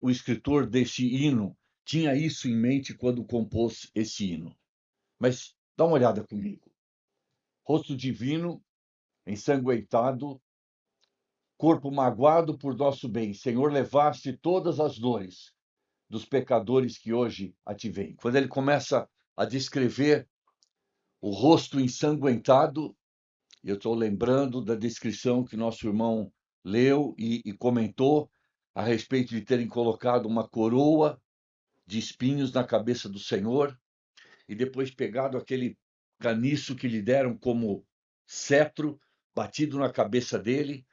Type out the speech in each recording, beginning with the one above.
o escritor deste hino tinha isso em mente quando compôs esse hino. Mas dá uma olhada comigo. Rosto divino, ensanguentado, corpo magoado por nosso bem. Senhor, levaste todas as dores dos pecadores que hoje a te veem. Quando ele começa a descrever o rosto ensanguentado, eu estou lembrando da descrição que nosso irmão leu e comentou a respeito de terem colocado uma coroa de espinhos na cabeça do Senhor e depois pegado aquele caniço que lhe deram como cetro, batido na cabeça dele,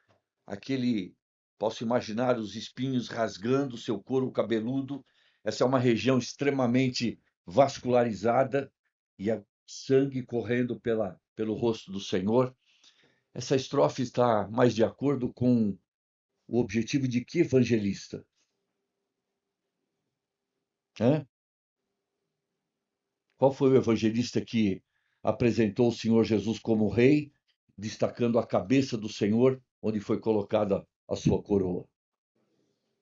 posso imaginar os espinhos rasgando seu couro cabeludo. Essa é uma região extremamente vascularizada e sangue correndo pelo rosto do Senhor. Essa estrofe está mais de acordo com o objetivo de que evangelista? Hã? Qual foi o evangelista que apresentou o Senhor Jesus como rei, destacando a cabeça do Senhor, onde foi colocada a sua coroa?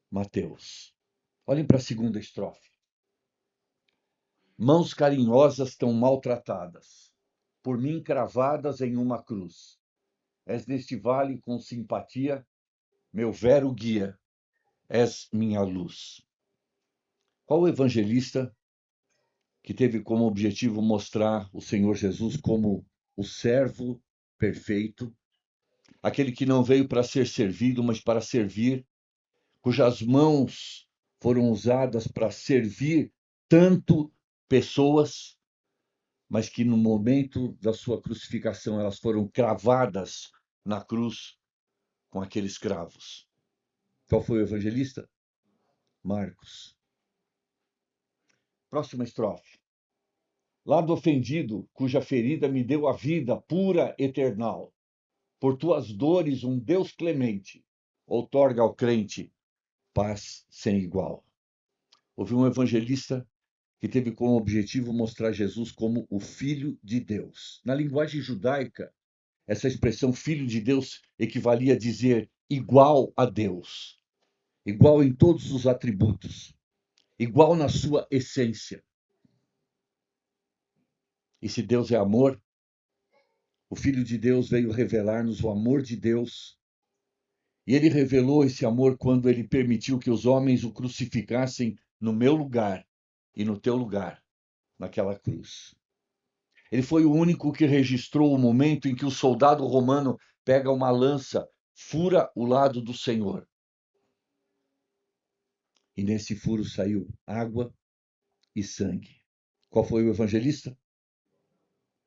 Mateus. Olhem para a segunda estrofe. Mãos carinhosas tão maltratadas, por mim cravadas em uma cruz. És neste vale com simpatia, meu vero guia, és minha luz. Qual o evangelista que teve como objetivo mostrar o Senhor Jesus como o servo perfeito, aquele que não veio para ser servido, mas para servir, cujas mãos foram usadas para servir tanto pessoas, mas que no momento da sua crucificação elas foram cravadas na cruz com aqueles cravos. Qual foi o evangelista? Marcos. Próxima estrofe. Lado ofendido, cuja ferida me deu a vida pura, eternal. Por tuas dores, um Deus clemente outorga ao crente paz sem igual. Houve um evangelista que teve como objetivo mostrar Jesus como o Filho de Deus. Na linguagem judaica, essa expressão Filho de Deus equivalia a dizer igual a Deus, igual em todos os atributos, igual na sua essência. E se Deus é amor, o Filho de Deus veio revelar-nos o amor de Deus. E ele revelou esse amor quando ele permitiu que os homens o crucificassem no meu lugar e no teu lugar, naquela cruz. Ele foi o único que registrou o momento em que o soldado romano pega uma lança, fura o lado do Senhor. E nesse furo saiu água e sangue. Qual foi o evangelista?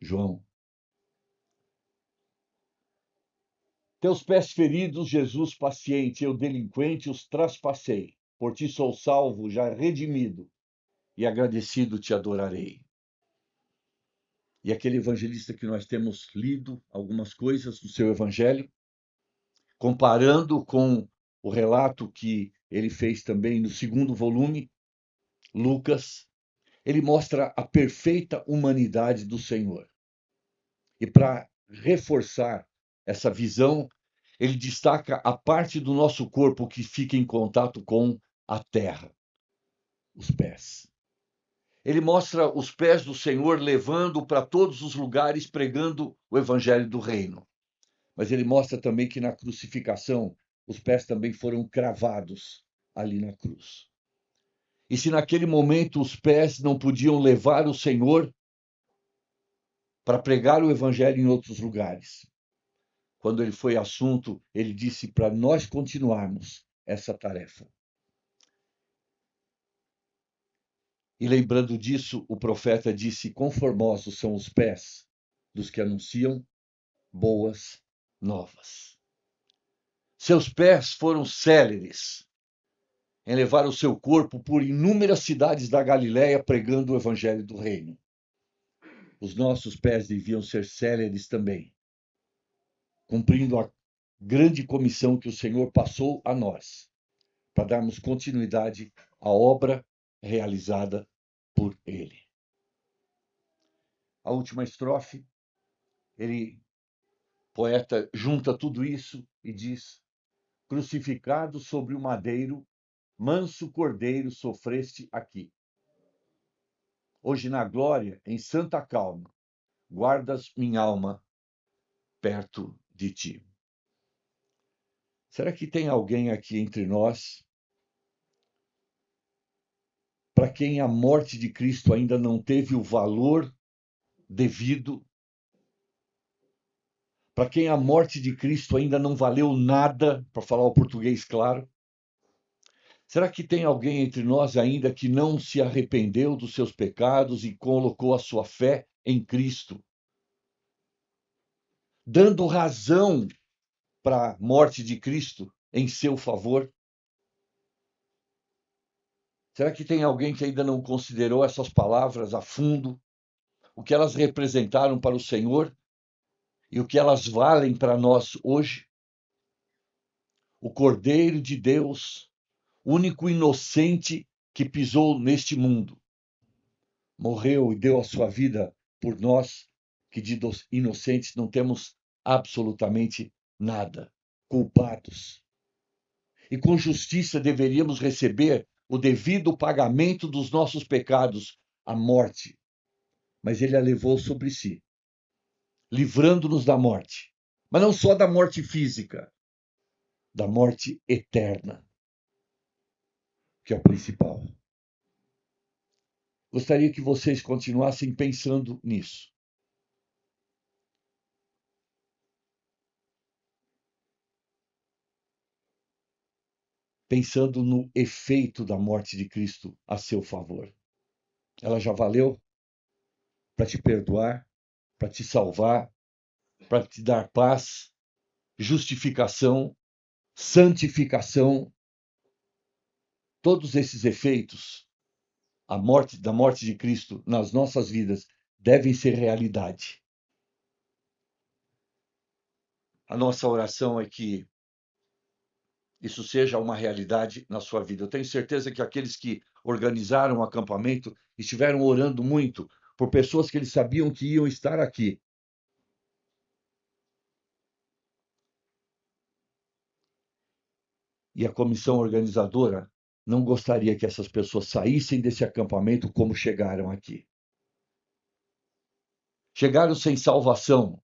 João. Teus pés feridos, Jesus paciente, eu delinquente os traspassei. Por ti sou salvo, já redimido, e agradecido te adorarei. E aquele evangelista que nós temos lido algumas coisas do seu evangelho, comparando com o relato que ele fez também no segundo volume, Lucas, ele mostra a perfeita humanidade do Senhor. E para reforçar essa visão, ele destaca a parte do nosso corpo que fica em contato com a terra, os pés. Ele mostra os pés do Senhor levando para todos os lugares, pregando o evangelho do reino. Mas ele mostra também que na crucificação, os pés também foram cravados ali na cruz. E se naquele momento os pés não podiam levar o Senhor para pregar o evangelho em outros lugares, quando ele foi assunto, ele disse para nós continuarmos essa tarefa. E lembrando disso, o profeta disse: conformosos são os pés dos que anunciam boas novas. Seus pés foram céleres em levar o seu corpo por inúmeras cidades da Galiléia pregando o evangelho do reino. Os nossos pés deviam ser céleres também, cumprindo a grande comissão que o Senhor passou a nós, para darmos continuidade à obra realizada por ele. A última estrofe, poeta junta tudo isso e diz: crucificado sobre o madeiro, manso cordeiro sofreste aqui. Hoje na glória, em santa calma, guardas minha alma perto de ti. Será que tem alguém aqui entre nós para quem a morte de Cristo ainda não teve o valor devido? Para quem a morte de Cristo ainda não valeu nada, para falar o português claro? Será que tem alguém entre nós ainda que não se arrependeu dos seus pecados e colocou a sua fé em Cristo, dando razão para a morte de Cristo em seu favor? Será que tem alguém que ainda não considerou essas palavras a fundo, o que elas representaram para o Senhor e o que elas valem para nós hoje? O Cordeiro de Deus, único inocente que pisou neste mundo, morreu e deu a sua vida por nós, que de inocentes não temos absolutamente nada, culpados. E com justiça deveríamos receber o devido pagamento dos nossos pecados, a morte. Mas ele a levou sobre si, livrando-nos da morte. Mas não só da morte física, da morte eterna, que é o principal. Gostaria que vocês continuassem pensando nisso. Pensando no efeito da morte de Cristo a seu favor. Ela já valeu para te perdoar, para te salvar, para te dar paz, justificação, santificação. Todos esses efeitos, da morte de Cristo nas nossas vidas, devem ser realidade. A nossa oração é que isso seja uma realidade na sua vida. Eu tenho certeza que aqueles que organizaram o acampamento estiveram orando muito por pessoas que eles sabiam que iam estar aqui. E a comissão organizadora não gostaria que essas pessoas saíssem desse acampamento como chegaram aqui. Chegaram sem salvação.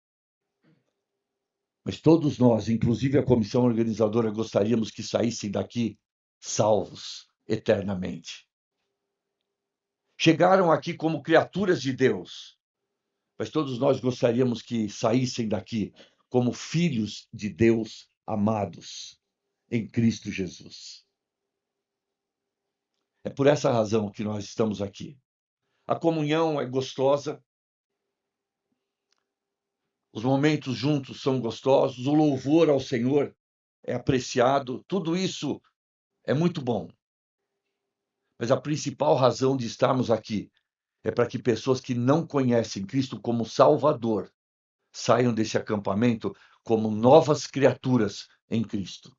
Mas todos nós, inclusive a comissão organizadora, gostaríamos que saíssem daqui salvos eternamente. Chegaram aqui como criaturas de Deus, mas todos nós gostaríamos que saíssem daqui como filhos de Deus amados em Cristo Jesus. É por essa razão que nós estamos aqui. A comunhão é gostosa, os momentos juntos são gostosos, o louvor ao Senhor é apreciado, tudo isso é muito bom. Mas a principal razão de estarmos aqui é para que pessoas que não conhecem Cristo como Salvador saiam desse acampamento como novas criaturas em Cristo.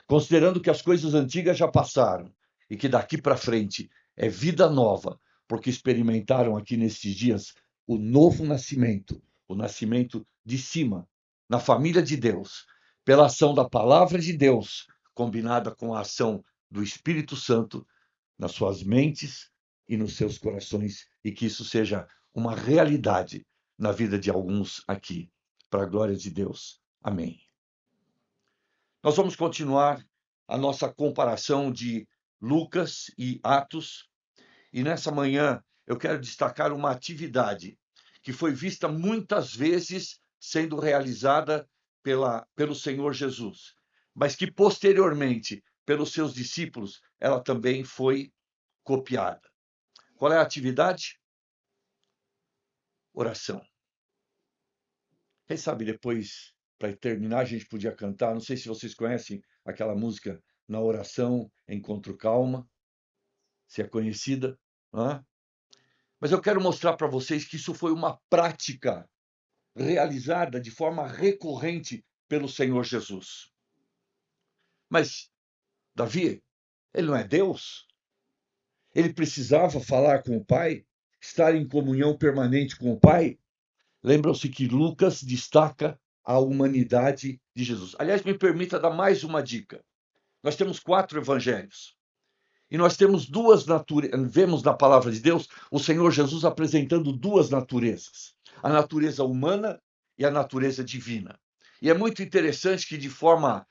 Considerando que as coisas antigas já passaram e que daqui para frente é vida nova, porque experimentaram aqui nesses dias o novo nascimento, o nascimento de cima, na família de Deus, pela ação da palavra de Deus, combinada com a ação do Espírito Santo nas suas mentes e nos seus corações, e que isso seja uma realidade na vida de alguns aqui, para a glória de Deus. Amém. Nós vamos continuar a nossa comparação de Lucas e Atos, e nessa manhã eu quero destacar uma atividade que foi vista muitas vezes sendo realizada pelo Senhor Jesus, mas que posteriormente, pelos seus discípulos, ela também foi copiada. Qual é a atividade? Oração. Quem sabe depois, para terminar, a gente podia cantar. Não sei se vocês conhecem aquela música Na Oração Encontro Calma, se é conhecida, não é? Mas eu quero mostrar para vocês que isso foi uma prática realizada de forma recorrente pelo Senhor Jesus. Mas, Davi, ele não é Deus? Ele precisava falar com o Pai, estar em comunhão permanente com o Pai? Lembram-se que Lucas destaca a humanidade de Jesus. Aliás, me permita dar mais uma dica. Nós temos 4 evangelhos. E nós temos duas naturezas, vemos na palavra de Deus o Senhor Jesus apresentando duas naturezas, a natureza humana e a natureza divina. E é muito interessante que, de forma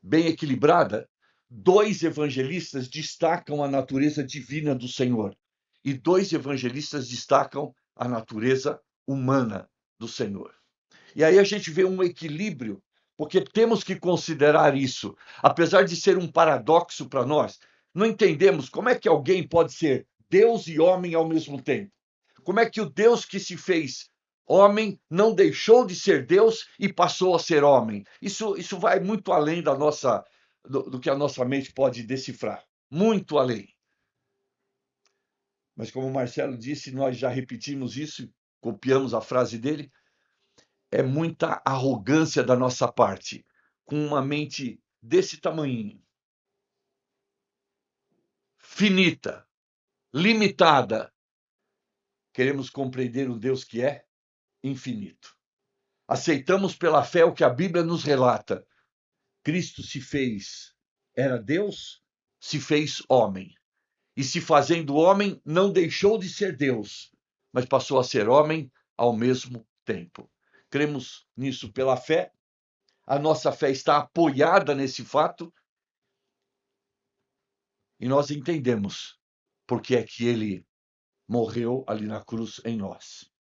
bem equilibrada, dois evangelistas destacam a natureza divina do Senhor e dois evangelistas destacam a natureza humana do Senhor. E aí a gente vê um equilíbrio, porque temos que considerar isso. Apesar de ser um paradoxo para nós, não entendemos como é que alguém pode ser Deus e homem ao mesmo tempo. Como é que o Deus que se fez homem não deixou de ser Deus e passou a ser homem? Isso vai muito além do que a nossa mente pode decifrar. Muito além. Mas como o Marcelo disse, nós já repetimos isso, copiamos a frase dele, é muita arrogância da nossa parte, com uma mente desse tamanhinho, finita, limitada. Queremos compreender o Deus que é infinito. Aceitamos pela fé o que a Bíblia nos relata. Cristo se fez, era Deus, se fez homem. E se fazendo homem, não deixou de ser Deus, mas passou a ser homem ao mesmo tempo. Cremos nisso pela fé. A nossa fé está apoiada nesse fato e nós entendemos por que é que ele morreu ali na cruz em nós.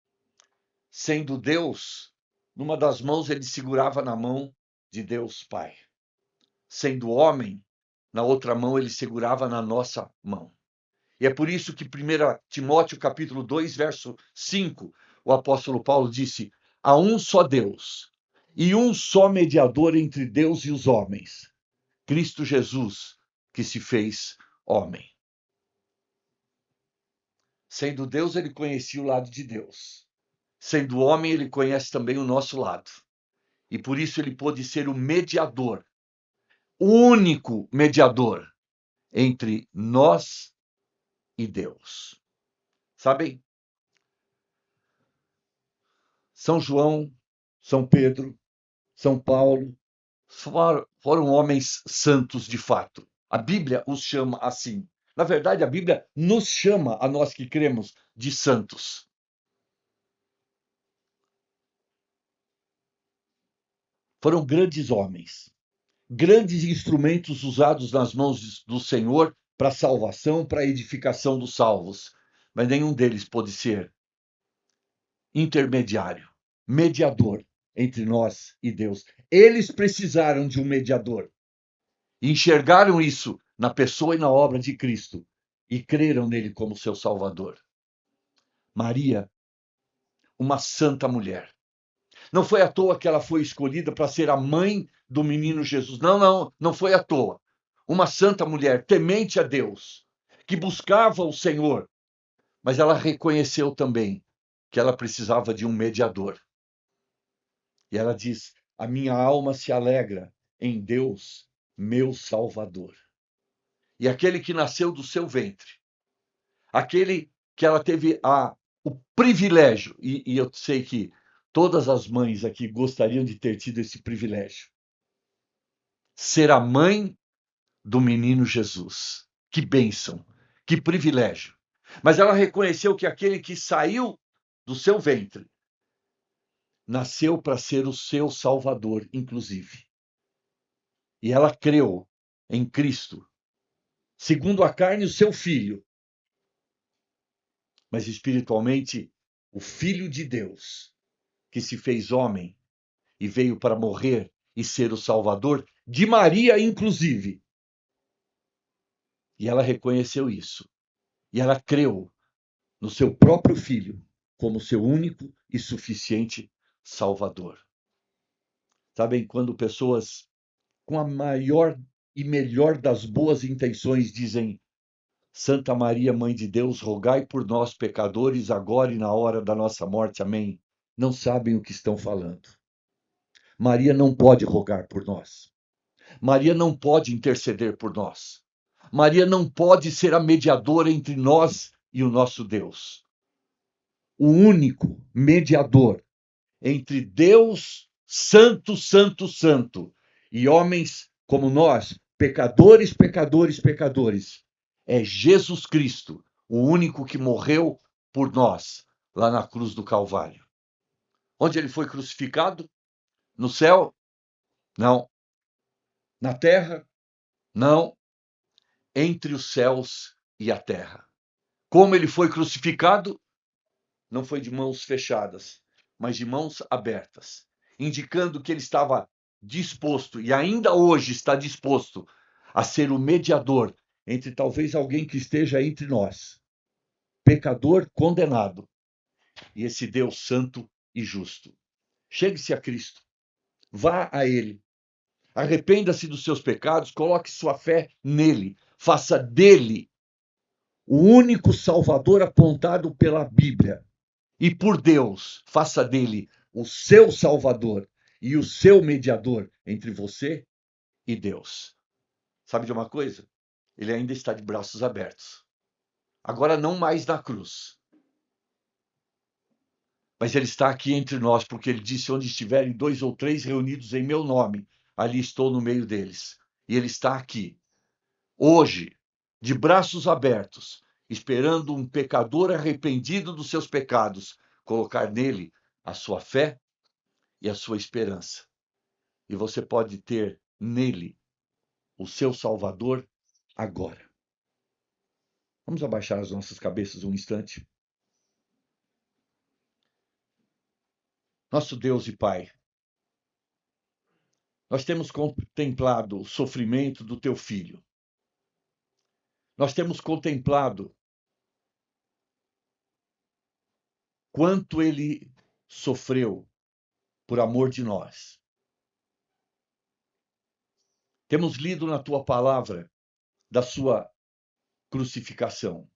Sendo Deus, numa das mãos ele segurava na mão de Deus Pai. Sendo homem, na outra mão ele segurava na nossa mão. E é por isso que 1 Timóteo capítulo 2, verso 5, o apóstolo Paulo disse: há um só Deus e um só mediador entre Deus e os homens, Cristo Jesus, que se fez homem. Sendo Deus, ele conhecia o lado de Deus. Sendo homem, ele conhece também o nosso lado. E por isso ele pôde ser o mediador, o único mediador entre nós e Deus. Sabem? São João, São Pedro, São Paulo foram homens santos de fato. A Bíblia os chama assim. Na verdade, a Bíblia nos chama, a nós que cremos, de santos. Foram grandes homens, grandes instrumentos usados nas mãos do Senhor para a salvação, para a edificação dos salvos. Mas nenhum deles pôde ser intermediário, mediador entre nós e Deus. Eles precisaram de um mediador. Enxergaram isso na pessoa e na obra de Cristo e creram nele como seu Salvador. Maria, uma santa mulher. Não foi à toa que ela foi escolhida para ser a mãe do menino Jesus. Não foi à toa. Uma santa mulher, temente a Deus, que buscava o Senhor, mas ela reconheceu também que ela precisava de um mediador. E ela diz: a minha alma se alegra em Deus, meu Salvador. E aquele que nasceu do seu ventre, aquele que ela teve o privilégio, e eu sei que todas as mães aqui gostariam de ter tido esse privilégio, ser a mãe do menino Jesus. Que bênção, que privilégio. Mas ela reconheceu que aquele que saiu do seu ventre nasceu para ser o seu Salvador, inclusive. E ela creu em Cristo, segundo a carne, o seu filho, mas espiritualmente, o Filho de Deus, que se fez homem e veio para morrer e ser o Salvador de Maria, inclusive. E ela reconheceu isso. E ela creu no seu próprio Filho como seu único e suficiente Salvador. Sabem, quando pessoas com a maior e melhor das boas intenções dizem: Santa Maria, Mãe de Deus, rogai por nós, pecadores, agora e na hora da nossa morte. Amém. Não sabem o que estão falando. Maria não pode rogar por nós. Maria não pode interceder por nós. Maria não pode ser a mediadora entre nós e o nosso Deus. O único mediador entre Deus, santo, santo, santo, e homens como nós, pecadores, pecadores, pecadores, é Jesus Cristo, o único que morreu por nós, lá na cruz do Calvário. Onde ele foi crucificado? No céu? Não. Na terra? Não. Entre os céus e a terra. Como ele foi crucificado? Não foi de mãos fechadas, mas de mãos abertas, indicando que ele estava disposto, e ainda hoje está disposto, a ser o mediador entre talvez alguém que esteja entre nós, pecador condenado, e esse Deus santo e justo. Chegue-se a Cristo, vá a Ele, arrependa-se dos seus pecados, coloque sua fé nele, faça dele o único Salvador apontado pela Bíblia. E por Deus, faça dele o seu Salvador e o seu mediador entre você e Deus. Sabe de uma coisa? Ele ainda está de braços abertos. Agora não mais na cruz. Mas ele está aqui entre nós, porque ele disse: onde estiverem 2 ou 3 reunidos em meu nome, ali estou no meio deles. E ele está aqui, hoje, de braços abertos, esperando um pecador arrependido dos seus pecados colocar nele a sua fé e a sua esperança. E você pode ter nele o seu Salvador agora. Vamos abaixar as nossas cabeças um instante. Nosso Deus e Pai, nós temos contemplado o sofrimento do teu filho. Nós temos contemplado quanto ele sofreu por amor de nós. Temos lido na tua palavra da sua crucificação.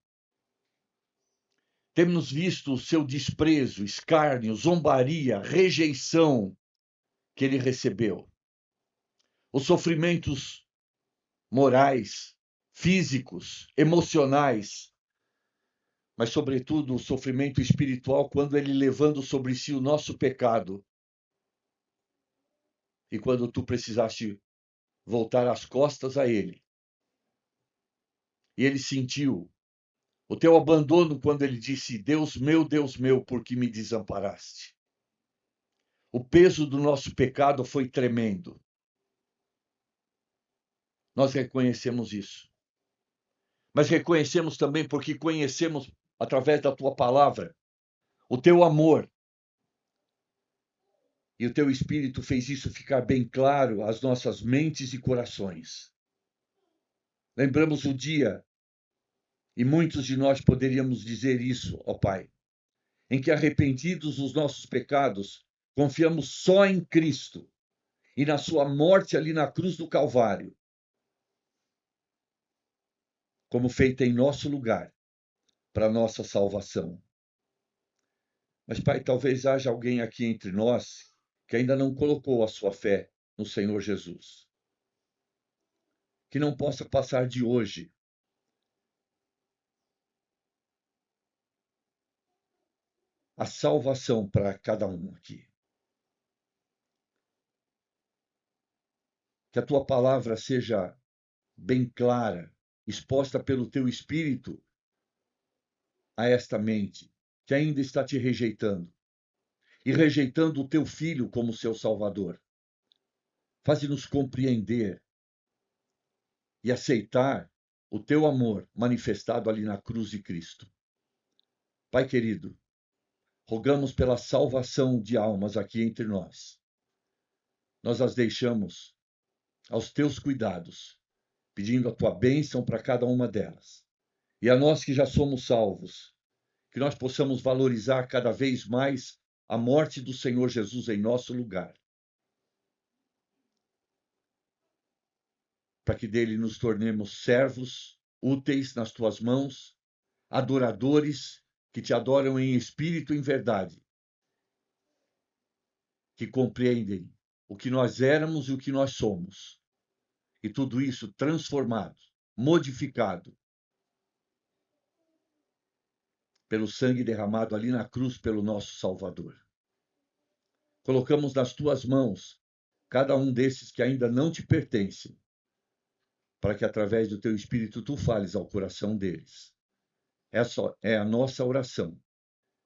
Temos visto o seu desprezo, escárnio, zombaria, rejeição que ele recebeu. Os sofrimentos morais, físicos, emocionais, mas, sobretudo, o sofrimento espiritual, quando ele levando sobre si o nosso pecado. E quando tu precisaste voltar as costas a ele. E ele sentiu o teu abandono quando ele disse: Deus meu, por que me desamparaste? O peso do nosso pecado foi tremendo. Nós reconhecemos isso. Mas reconhecemos também porque conhecemos, através da tua palavra, o teu amor. E o teu Espírito fez isso ficar bem claro às nossas mentes e corações. Lembramos o dia, e muitos de nós poderíamos dizer isso, ó Pai, em que, arrependidos dos nossos pecados, confiamos só em Cristo e na sua morte ali na cruz do Calvário, como feita em nosso lugar, para nossa salvação. Mas, Pai, talvez haja alguém aqui entre nós que ainda não colocou a sua fé no Senhor Jesus. Que não possa passar de hoje a salvação para cada um aqui. Que a tua palavra seja bem clara, exposta pelo teu Espírito a esta mente que ainda está te rejeitando e rejeitando o teu Filho como seu Salvador. Faze-nos compreender e aceitar o teu amor manifestado ali na cruz de Cristo. Pai querido, rogamos pela salvação de almas aqui entre nós. Nós as deixamos aos teus cuidados, pedindo a tua bênção para cada uma delas. E a nós que já somos salvos, que nós possamos valorizar cada vez mais a morte do Senhor Jesus em nosso lugar, para que dele nos tornemos servos úteis nas tuas mãos, adoradores que te adoram em espírito e em verdade, que compreendem o que nós éramos e o que nós somos, e tudo isso transformado, modificado pelo sangue derramado ali na cruz pelo nosso Salvador. Colocamos nas tuas mãos cada um desses que ainda não te pertencem, para que através do teu Espírito tu fales ao coração deles. Essa é a nossa oração,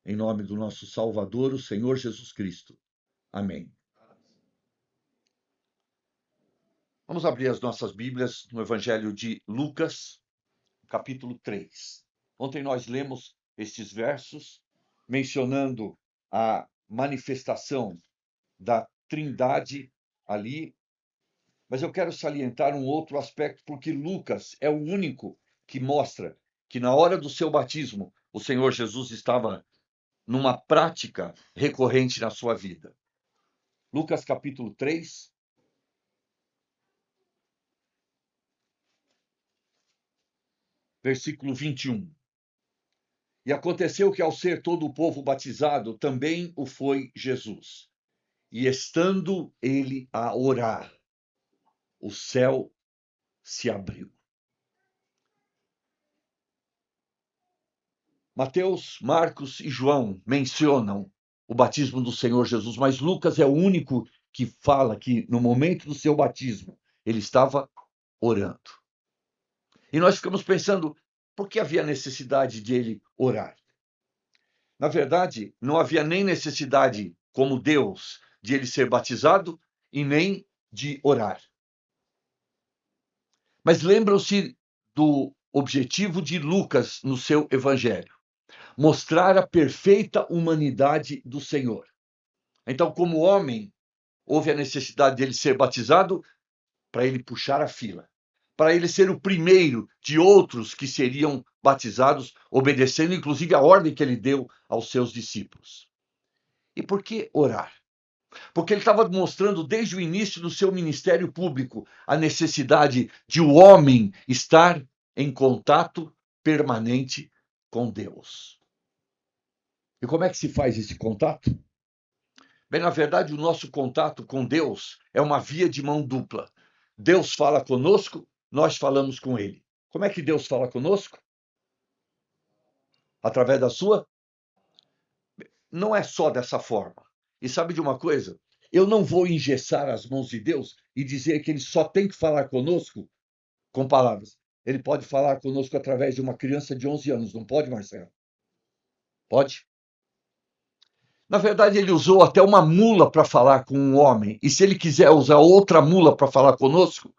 em nome do nosso Salvador, o Senhor Jesus Cristo. Amém. Vamos abrir as nossas Bíblias no Evangelho de Lucas, capítulo 3. Ontem nós lemos estes versos mencionando a manifestação da Trindade ali, mas eu quero salientar um outro aspecto, porque Lucas é o único que mostra que na hora do seu batismo, o Senhor Jesus estava numa prática recorrente na sua vida. Lucas capítulo 3, versículo 21. E aconteceu que, ao ser todo o povo batizado, também o foi Jesus. E estando ele a orar, o céu se abriu. Mateus, Marcos e João mencionam o batismo do Senhor Jesus, mas Lucas é o único que fala que, no momento do seu batismo, ele estava orando. E nós ficamos pensando, por que havia necessidade de ele orar? Na verdade, não havia nem necessidade, como Deus, de ele ser batizado e nem de orar. Mas lembram-se do objetivo de Lucas no seu evangelho: mostrar a perfeita humanidade do Senhor. Então, como homem, houve a necessidade de ele ser batizado para ele puxar a fila, para ele ser o primeiro de outros que seriam batizados, obedecendo inclusive a ordem que ele deu aos seus discípulos. E por que orar? Porque ele estava mostrando desde o início do seu ministério público a necessidade de o homem estar em contato permanente com Deus. E como é que se faz esse contato? Bem, na verdade, o nosso contato com Deus é uma via de mão dupla. Deus fala conosco, nós falamos com ele. Como é que Deus fala conosco? Através da sua? Não é só dessa forma. E sabe de uma coisa? Eu não vou engessar as mãos de Deus e dizer que ele só tem que falar conosco com palavras. Ele pode falar conosco através de uma criança de 11 anos, não pode, Marcelo? Pode? Na verdade, ele usou até uma mula para falar com um homem. E se ele quiser usar outra mula para falar conosco,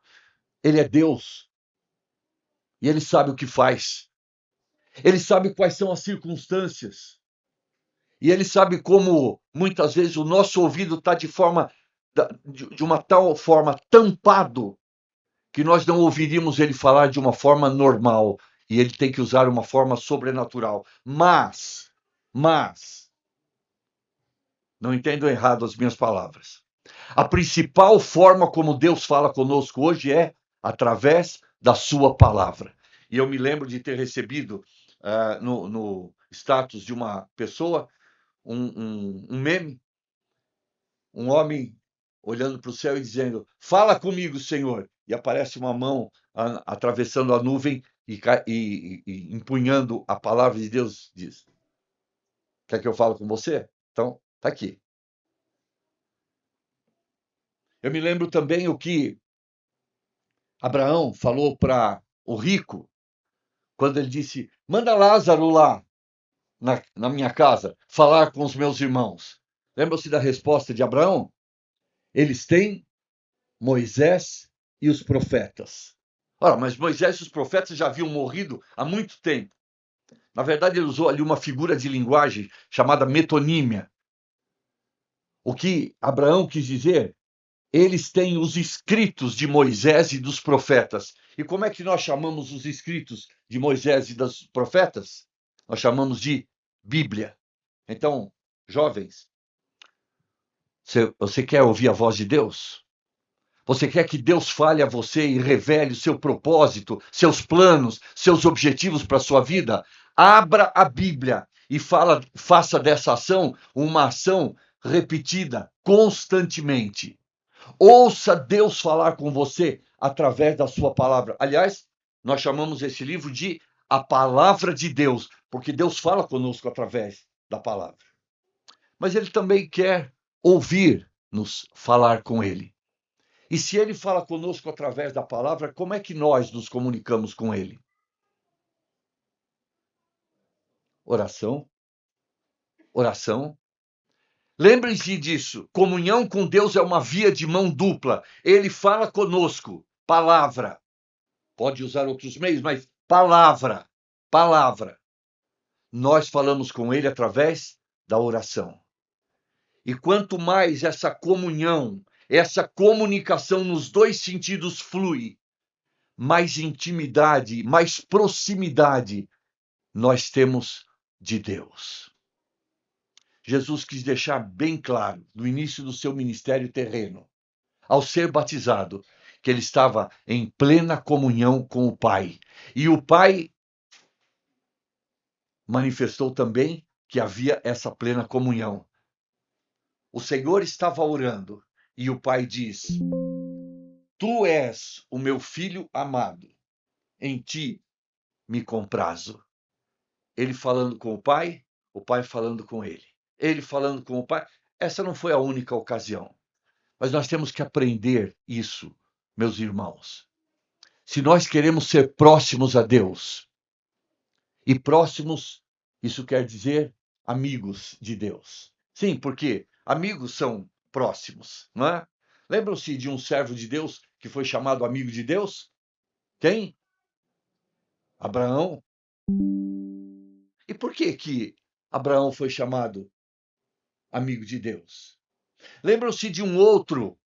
ele é Deus. E ele sabe o que faz. Ele sabe quais são as circunstâncias. E ele sabe como, muitas vezes, o nosso ouvido está de uma tal forma tampado que nós não ouviríamos ele falar de uma forma normal. E ele tem que usar uma forma sobrenatural. Mas, não entendam errado as minhas palavras. A principal forma como Deus fala conosco hoje é através da sua palavra. E eu me lembro de ter recebido no status de uma pessoa um meme, um homem olhando para o céu e dizendo: fala comigo, Senhor. E aparece uma mão atravessando a nuvem e empunhando a palavra de Deus. Diz: quer que eu fale com você? Então, está aqui. Eu me lembro também o que Abraão falou para o rico, quando ele disse: manda Lázaro lá na minha casa falar com os meus irmãos. Lembram-se da resposta de Abraão? Eles têm Moisés e os profetas. Ora, mas Moisés e os profetas já haviam morrido há muito tempo. Na verdade, ele usou ali uma figura de linguagem chamada metonímia. O que Abraão quis dizer: eles têm os escritos de Moisés e dos profetas. E como é que nós chamamos os escritos de Moisés e dos profetas? Nós chamamos de Bíblia. Então, jovens, você quer ouvir a voz de Deus? Você quer que Deus fale a você e revele o seu propósito, seus planos, seus objetivos para a sua vida? Abra a Bíblia e faça dessa ação uma ação repetida constantemente. Ouça Deus falar com você através da sua palavra. Aliás, nós chamamos esse livro de A Palavra de Deus, porque Deus fala conosco através da palavra. Mas ele também quer ouvir-nos falar com ele. E se ele fala conosco através da palavra, como é que nós nos comunicamos com ele? Oração, oração. Lembrem-se disso. Comunhão com Deus é uma via de mão dupla. Ele fala conosco, palavra. Pode usar outros meios, mas palavra, palavra. Nós falamos com ele através da oração. E quanto mais essa comunhão, essa comunicação nos dois sentidos flui, mais intimidade, mais proximidade nós temos de Deus. Jesus quis deixar bem claro, no início do seu ministério terreno, ao ser batizado, que ele estava em plena comunhão com o Pai. E o Pai manifestou também que havia essa plena comunhão. O Senhor estava orando e o Pai diz: Tu és o meu filho amado, em ti me comprazo. Ele falando com o Pai falando com ele. Ele falando com o Pai. Essa não foi a única ocasião. Mas nós temos que aprender isso, meus irmãos. Se nós queremos ser próximos a Deus, e próximos, isso quer dizer amigos de Deus. Sim, porque amigos são próximos, não é? Lembram-se de um servo de Deus que foi chamado amigo de Deus? Quem? Abraão. E por que Abraão foi chamado amigo de Deus? Lembram-se de um outro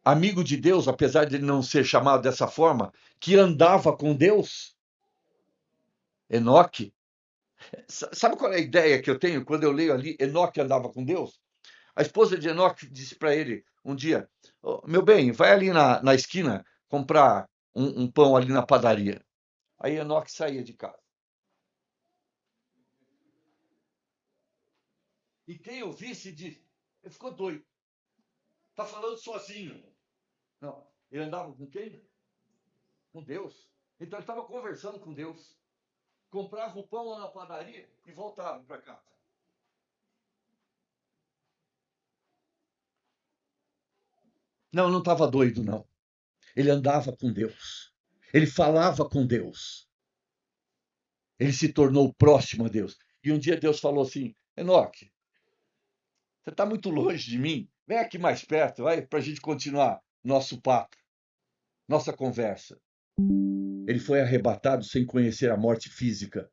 amigo de Deus, apesar de ele não ser chamado dessa forma, que andava com Deus? Enoque. Sabe qual é a ideia que eu tenho quando eu leio ali Enoque andava com Deus? A esposa de Enoque disse para ele um dia: "Oh, meu bem, vai ali na esquina comprar um pão ali na padaria." Aí Enoque saía de casa. E quem eu visse disse: ele ficou doido. Está falando sozinho. Não, ele andava com quem? Com Deus. Então ele estava conversando com Deus. Comprava o pão lá na padaria e voltava para casa. Não estava doido, não. Ele andava com Deus. Ele falava com Deus. Ele se tornou próximo a Deus. E um dia Deus falou assim: Enoque, você está muito longe de mim. Vem aqui mais perto, vai, para a gente continuar nosso papo, nossa conversa. Ele foi arrebatado sem conhecer a morte física.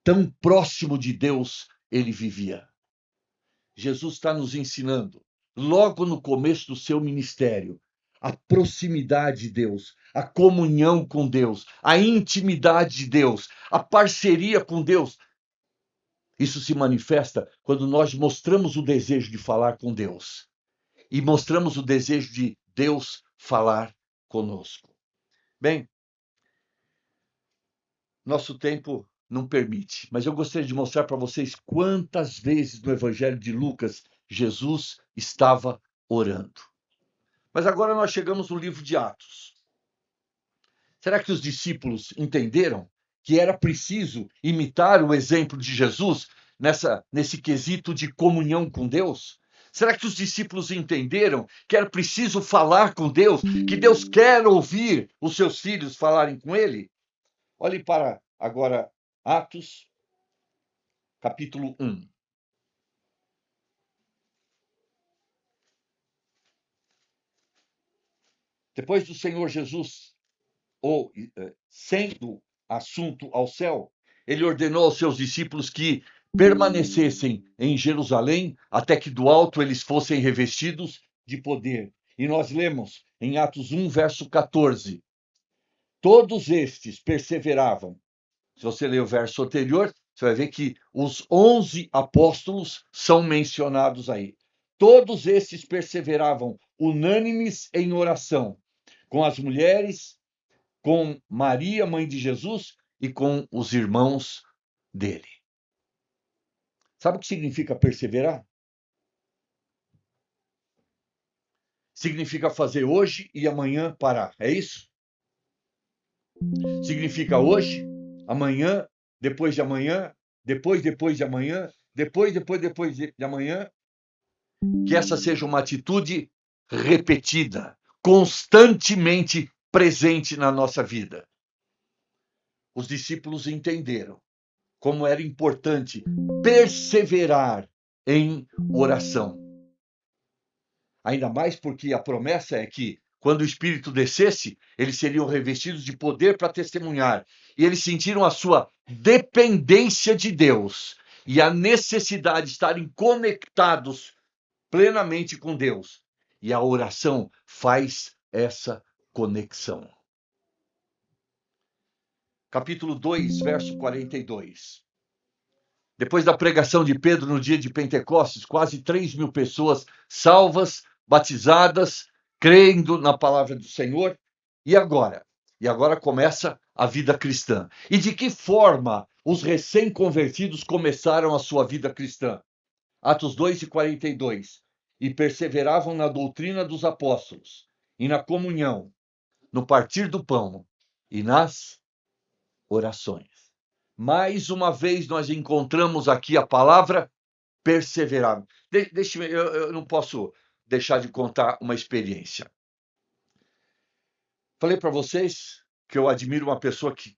Tão próximo de Deus ele vivia. Jesus está nos ensinando, logo no começo do seu ministério, a proximidade de Deus, a comunhão com Deus, a intimidade de Deus, a parceria com Deus. Isso se manifesta quando nós mostramos o desejo de falar com Deus e mostramos o desejo de Deus falar conosco. Bem, nosso tempo não permite, mas eu gostaria de mostrar para vocês quantas vezes no Evangelho de Lucas Jesus estava orando. Mas agora nós chegamos no livro de Atos. Será que os discípulos entenderam que era preciso imitar o exemplo de Jesus nesse quesito de comunhão com Deus? Será que os discípulos entenderam que era preciso falar com Deus, que Deus quer ouvir os seus filhos falarem com Ele? Olhe para agora Atos, capítulo 1. Depois do Senhor Jesus, sendo assunto ao céu, ele ordenou aos seus discípulos que permanecessem em Jerusalém até que do alto eles fossem revestidos de poder. E nós lemos em Atos 1, verso 14. Todos estes perseveravam. Se você ler o verso anterior, você vai ver que os 11 apóstolos são mencionados aí. Todos estes perseveravam unânimes em oração, com as mulheres, com Maria, mãe de Jesus, e com os irmãos dele. Sabe o que significa perseverar? Significa fazer hoje e amanhã parar, é isso? Significa hoje, amanhã, depois de amanhã, depois de amanhã, depois de amanhã, que essa seja uma atitude repetida, constantemente presente na nossa vida. Os discípulos entenderam como era importante perseverar em oração. Ainda mais porque a promessa é que, quando o Espírito descesse, eles seriam revestidos de poder para testemunhar. E eles sentiram a sua dependência de Deus e a necessidade de estarem conectados plenamente com Deus. E a oração faz essa conexão. Capítulo 2, verso 42. Depois da pregação de Pedro no dia de Pentecostes, quase 3.000 pessoas salvas, batizadas, crendo na palavra do Senhor. E agora? E agora começa a vida cristã. E de que forma os recém-convertidos começaram a sua vida cristã? Atos 2 e 42. E perseveravam na doutrina dos apóstolos, e na comunhão, no partir do pão e nas orações. Mais uma vez nós encontramos aqui a palavra perseverar. Eu não posso deixar de contar uma experiência. Falei para vocês que eu admiro uma pessoa que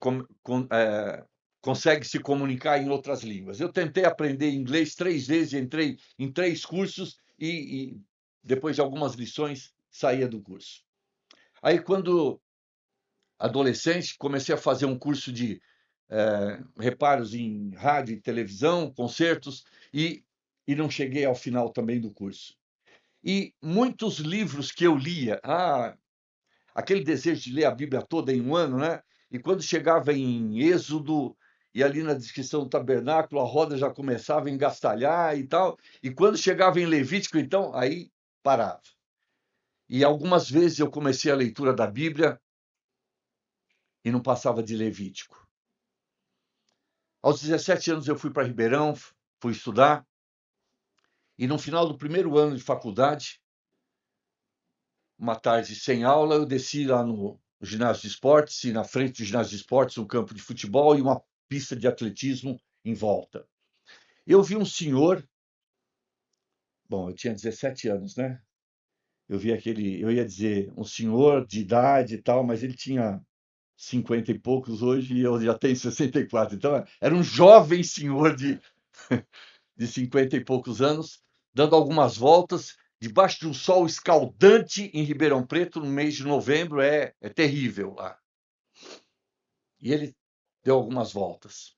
consegue se comunicar em outras línguas. Eu tentei aprender inglês 3 vezes, entrei em 3 cursos e depois de algumas lições saía do curso. Aí, quando adolescente, comecei a fazer um curso de reparos em rádio e televisão, concertos, e não cheguei ao final também do curso. E muitos livros que eu lia, aquele desejo de ler a Bíblia toda em um ano, né? E quando chegava em Êxodo, e ali na descrição do tabernáculo, a roda já começava a engastalhar e tal, e quando chegava em Levítico, então, aí parava. E algumas vezes eu comecei a leitura da Bíblia e não passava de Levítico. Aos 17 anos eu fui para Ribeirão, fui estudar, e no final do primeiro ano de faculdade, uma tarde sem aula, eu desci lá no ginásio de esportes, e na frente do ginásio de esportes, um campo de futebol e uma pista de atletismo em volta. Eu vi um senhor, bom, eu tinha 17 anos, né? Eu vi eu ia dizer, um senhor de idade e tal, mas ele tinha 50 e poucos hoje e eu já tenho 64. Então, era um jovem senhor de 50 e poucos anos, dando algumas voltas, debaixo de um sol escaldante em Ribeirão Preto, no mês de novembro, é terrível lá. E ele deu algumas voltas.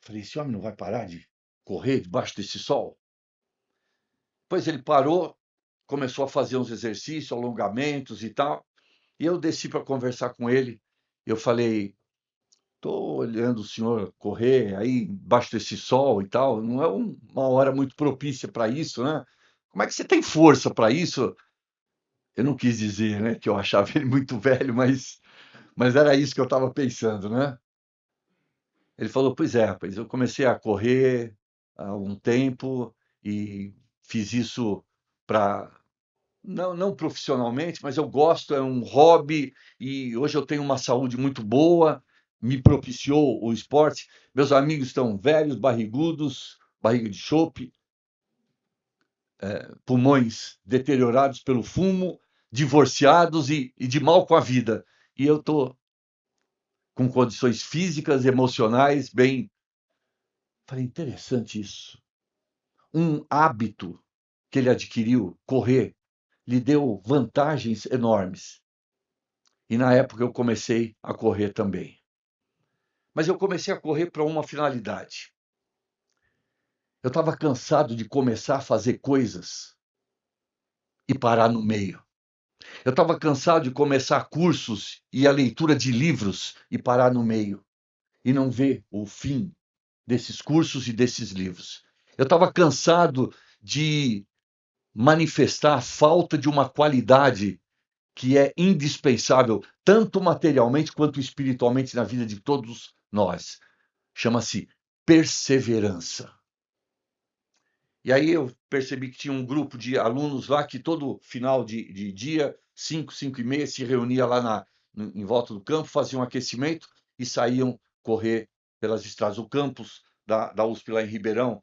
Falei, esse homem não vai parar de correr debaixo desse sol? Depois ele parou, começou a fazer uns exercícios, alongamentos e tal, e eu desci para conversar com ele. Eu falei, estou olhando o senhor correr aí embaixo desse sol e tal, não é uma hora muito propícia para isso, né? Como é que você tem força para isso? Eu não quis dizer, né, que eu achava ele muito velho, mas era isso que eu estava pensando, né? Ele falou, pois é, rapaz, eu comecei a correr há um tempo e fiz isso para não profissionalmente, mas eu gosto, é um hobby e hoje eu tenho uma saúde muito boa, me propiciou o esporte. Meus amigos estão velhos, barrigudos, barriga de chope, pulmões deteriorados pelo fumo, divorciados e de mal com a vida. E eu estou com condições físicas, emocionais, bem. Falei, interessante isso. Um hábito que ele adquiriu, correr, lhe deu vantagens enormes. E na época eu comecei a correr também. Mas eu comecei a correr para uma finalidade. Eu estava cansado de começar a fazer coisas e parar no meio. Eu estava cansado de começar cursos e a leitura de livros e parar no meio. E não ver o fim desses cursos e desses livros. Eu estava cansado de manifestar a falta de uma qualidade que é indispensável, tanto materialmente quanto espiritualmente na vida de todos nós. Chama-se perseverança. E aí eu percebi que tinha um grupo de alunos lá que todo final de dia, 5, 5 e meia, se reunia lá em volta do campo, faziam um aquecimento e saíam correr pelas estradas. O campus da USP lá em Ribeirão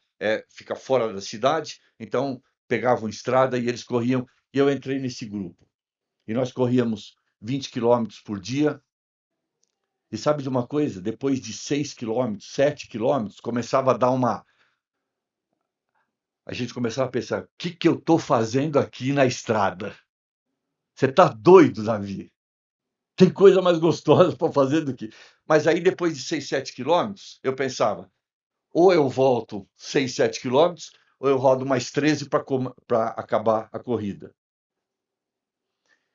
fica fora da cidade, então pegavam estrada e eles corriam. E eu entrei nesse grupo. E nós corríamos 20 quilômetros por dia. E sabe de uma coisa? Depois de 6 quilômetros, 7 quilômetros, começava a dar uma... A gente começava a pensar, o que eu estou fazendo aqui na estrada? Você está doido, Davi? Tem coisa mais gostosa para fazer do que... Mas aí, depois de 6, 7 quilômetros, eu pensava, ou eu volto 6, 7 quilômetros, ou eu rodo mais 13 para acabar a corrida.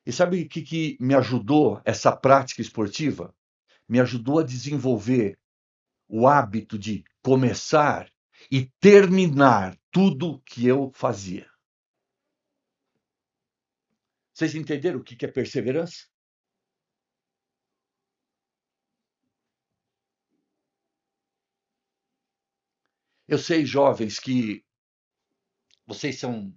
E sabe o que me ajudou essa prática esportiva? Me ajudou a desenvolver o hábito de começar e terminar tudo que eu fazia. Vocês entenderam o que é perseverança? Eu sei, jovens, que vocês são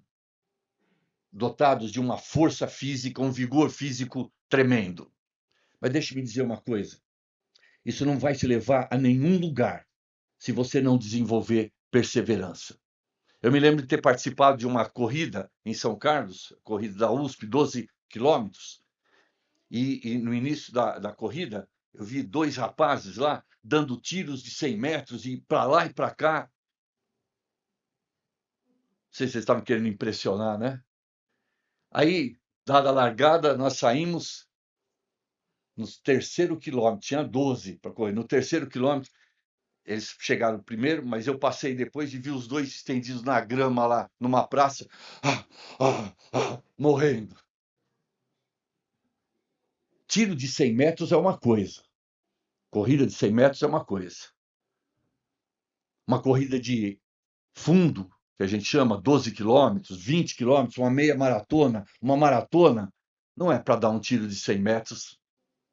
dotados de uma força física, um vigor físico tremendo. Mas deixe-me dizer uma coisa: isso não vai te levar a nenhum lugar se você não desenvolver perseverança. Eu me lembro de ter participado de uma corrida em São Carlos, corrida da USP, 12 quilômetros, e no início da corrida eu vi 2 rapazes lá dando tiros de 100 metros e para lá e para cá. Não sei se vocês estavam querendo impressionar, né? Aí, dada a largada, nós saímos no terceiro quilômetro, tinha 12 para correr. No terceiro quilômetro, eles chegaram primeiro, mas eu passei depois e vi os dois estendidos na grama lá, numa praça, morrendo. Tiro de 100 metros é uma coisa. Corrida de 100 metros é uma coisa. Uma corrida de fundo, que a gente chama 12 quilômetros, 20 quilômetros, uma meia maratona, uma maratona, não é para dar um tiro de 100 metros,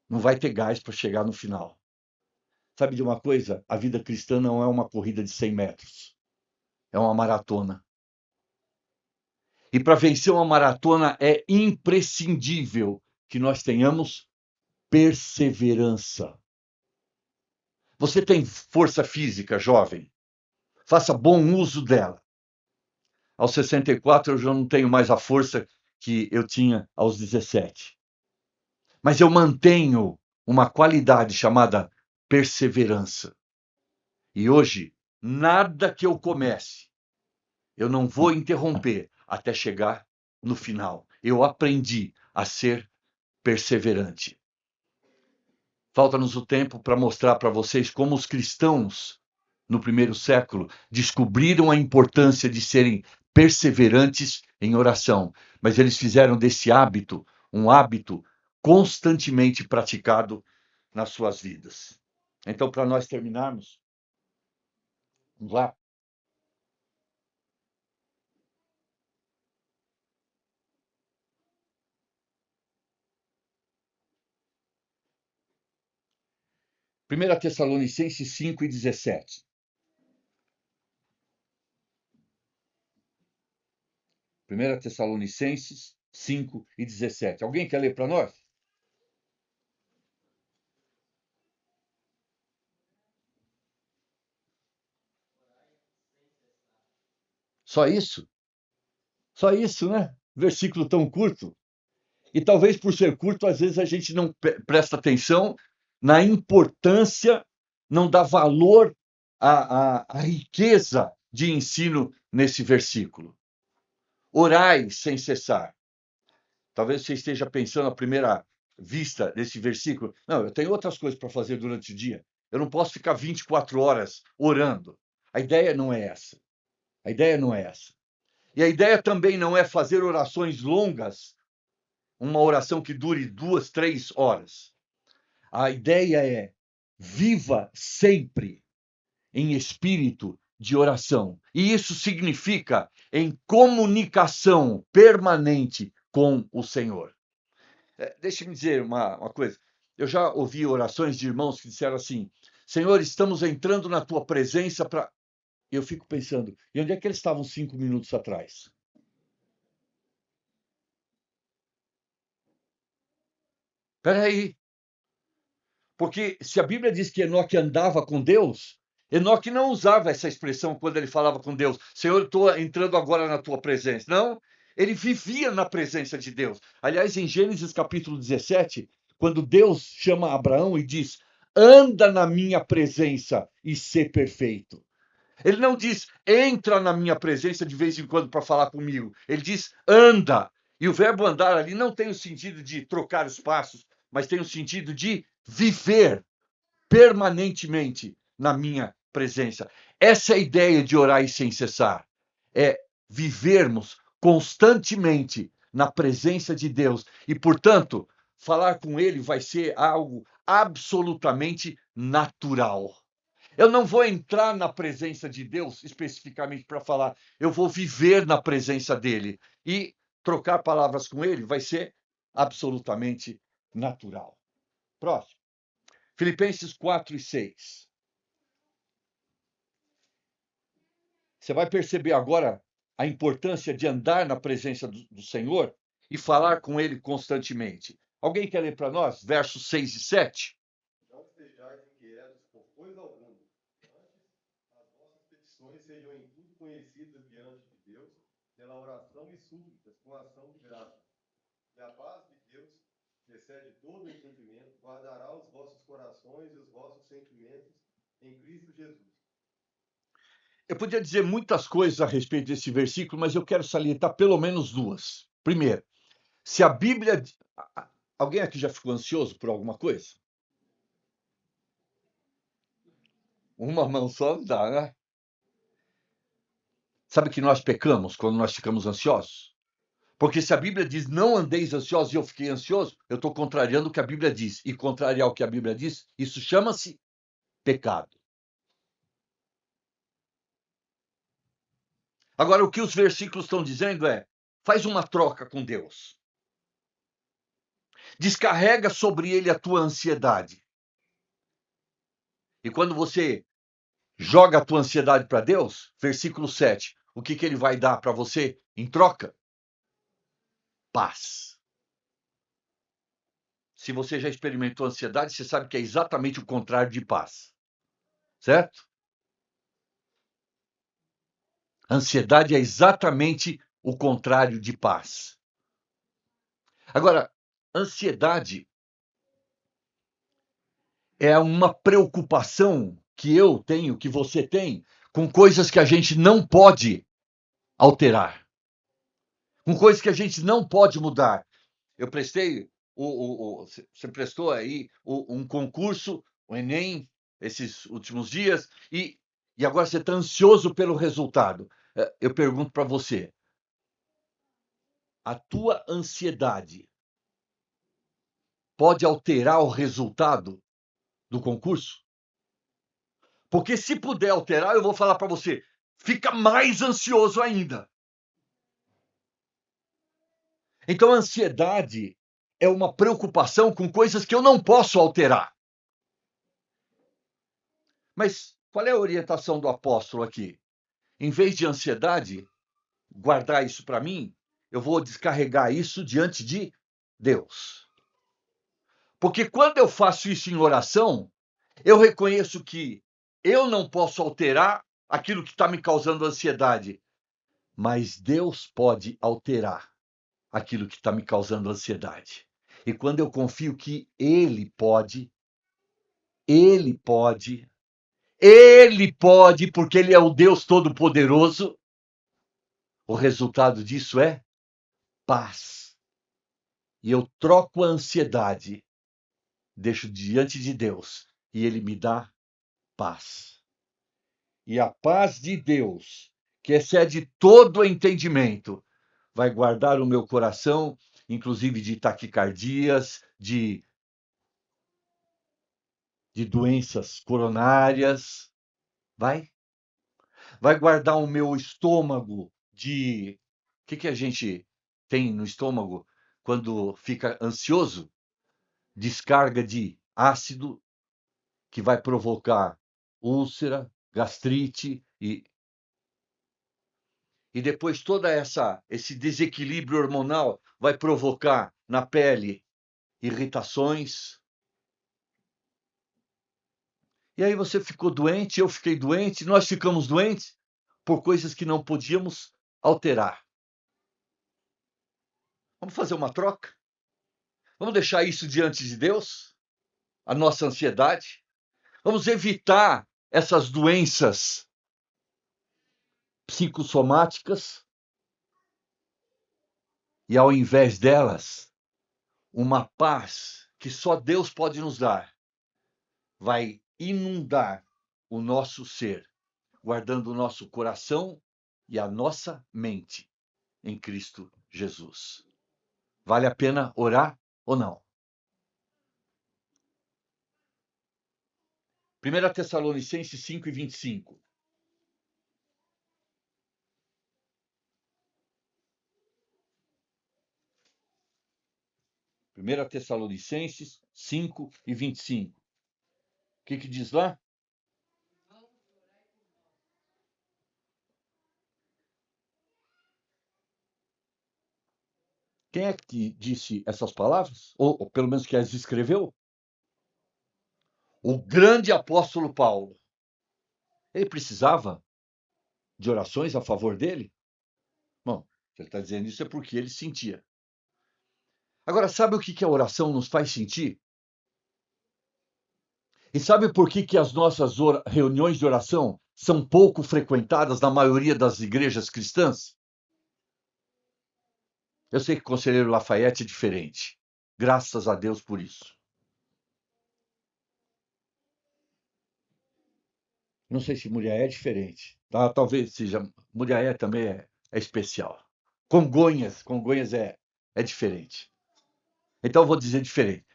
não vai ter gás para chegar no final. Sabe de uma coisa? A vida cristã não é uma corrida de 100 metros, é uma maratona. E para vencer uma maratona é imprescindível que nós tenhamos perseverança. Você tem força física, jovem? Faça bom uso dela. Aos 64 eu já não tenho mais a força que eu tinha aos 17. Mas eu mantenho uma qualidade chamada perseverança. E hoje, nada que eu comece, eu não vou interromper até chegar no final. Eu aprendi a ser perseverante. Falta-nos o tempo para mostrar para vocês como os cristãos, no primeiro século, descobriram a importância de serem perseverantes em oração. Mas eles fizeram desse hábito um hábito constantemente praticado nas suas vidas. Então, para nós terminarmos, vamos lá. Primeira Tessalonicenses 5:17. Primeira Tessalonicenses 5:17. Alguém quer ler para nós? Só isso? Só isso, né? Versículo tão curto. E talvez por ser curto, às vezes a gente não presta atenção na importância, não dá valor à riqueza de ensino nesse versículo. Orai sem cessar. Talvez você esteja pensando à primeira vista desse versículo, não, eu tenho outras coisas para fazer durante o dia. Eu não posso ficar 24 horas orando. A ideia não é essa. A ideia não é essa. E a ideia também não é fazer orações longas, uma oração que dure 2, 3 horas. A ideia é viva sempre em espírito de oração. E isso significa em comunicação permanente com o Senhor. Deixe-me dizer uma coisa. Eu já ouvi orações de irmãos que disseram assim: Senhor, estamos entrando na tua presença para. Eu fico pensando, e onde é que eles estavam 5 minutos atrás? Espera aí. Porque se a Bíblia diz que Enoque andava com Deus, Enoque não usava essa expressão quando ele falava com Deus: Senhor, estou entrando agora na tua presença. Não, Ele vivia na presença de Deus. Aliás, em Gênesis capítulo 17, quando Deus chama Abraão e diz: anda na minha presença e ser perfeito. Ele não diz, entra na minha presença de vez em quando para falar comigo. Ele diz, anda. E o verbo andar ali não tem o sentido de trocar os passos, mas tem o sentido de viver permanentemente na minha presença. Essa é a ideia de orar e sem cessar. É vivermos constantemente na presença de Deus. E, portanto, falar com Ele vai ser algo absolutamente natural. Eu não vou entrar na presença de Deus especificamente para falar, eu vou viver na presença dele. E trocar palavras com ele vai ser absolutamente natural. Próximo. Filipenses 4 e 6. Você vai perceber agora a importância de andar na presença do Senhor e falar com ele constantemente. Alguém quer ler para nós versos 6 e 7? Não sejais inquietos por coisa alguma. Antes, as vossas petições sejam em tudo conhecidas diante de Deus, pela oração e súplicas, com ação de graça. E a paz de Deus, que excede todo entendimento, guardará os vossos corações e os vossos sentimentos em Cristo Jesus. Eu podia dizer muitas coisas a respeito desse versículo, mas eu quero salientar pelo menos duas. Primeiro, se a Bíblia. Alguém aqui já ficou ansioso por alguma coisa? Uma mão só não dá, né? Sabe que nós pecamos quando nós ficamos ansiosos? Porque se a Bíblia diz não andeis ansiosos e eu fiquei ansioso, eu estou contrariando o que a Bíblia diz. E contrariar o que a Bíblia diz, isso chama-se pecado. Agora, o que os versículos estão dizendo é: faz uma troca com Deus. Descarrega sobre ele a tua ansiedade. E quando você joga a tua ansiedade para Deus, versículo 7, o que ele vai dar para você em troca? Paz. Se você já experimentou ansiedade, você sabe que é exatamente o contrário de paz. Certo? Ansiedade é exatamente o contrário de paz. Agora, ansiedade é uma preocupação que eu tenho, que você tem, com coisas que a gente não pode alterar, com coisas que a gente não pode mudar. Eu prestei, você prestou aí um concurso, o Enem, esses últimos dias, e agora você está ansioso pelo resultado. Eu pergunto para você, a tua ansiedade pode alterar o resultado do concurso? Porque se puder alterar, eu vou falar para você, fica mais ansioso ainda. Então, a ansiedade é uma preocupação com coisas que eu não posso alterar. Mas qual é a orientação do apóstolo aqui? Em vez de ansiedade, guardar isso para mim, eu vou descarregar isso diante de Deus. Porque quando eu faço isso em oração, eu reconheço que eu não posso alterar aquilo que está me causando ansiedade, mas Deus pode alterar aquilo que está me causando ansiedade. E quando eu confio que Ele pode, porque Ele é o Deus Todo-Poderoso, o resultado disso é paz. E eu troco a ansiedade, deixo diante de Deus e Ele me dá paz. E a paz de Deus, que excede todo o entendimento, vai guardar o meu coração, inclusive de taquicardias, de doenças coronárias, vai guardar o meu estômago de... O que a gente tem no estômago quando fica ansioso? Descarga de ácido que vai provocar úlcera, gastrite e depois toda esse desequilíbrio hormonal vai provocar na pele irritações. E aí você ficou doente, eu fiquei doente, nós ficamos doentes por coisas que não podíamos alterar. Vamos fazer uma troca? Vamos deixar isso diante de Deus? A nossa ansiedade? Vamos evitar essas doenças psicossomáticas e, ao invés delas, uma paz que só Deus pode nos dar vai inundar o nosso ser, guardando o nosso coração e a nossa mente em Cristo Jesus. Vale a pena orar ou não? 1 Tessalonicenses 5:25. Primeira Tessalonicenses 5:25. O que diz lá? Quem é que disse essas palavras? Ou pelo menos que as escreveu? O grande apóstolo Paulo. Ele precisava de orações a favor dele? Bom, se ele está dizendo isso é porque ele sentia. Agora, sabe o que a oração nos faz sentir? E sabe por que as nossas reuniões de oração são pouco frequentadas na maioria das igrejas cristãs? Eu sei que o conselheiro Lafayette é diferente. Graças a Deus por isso. Não sei se Muriaé é diferente. Tá? Talvez seja. Muriaé também é especial. Congonhas é diferente. Então eu vou dizer diferente.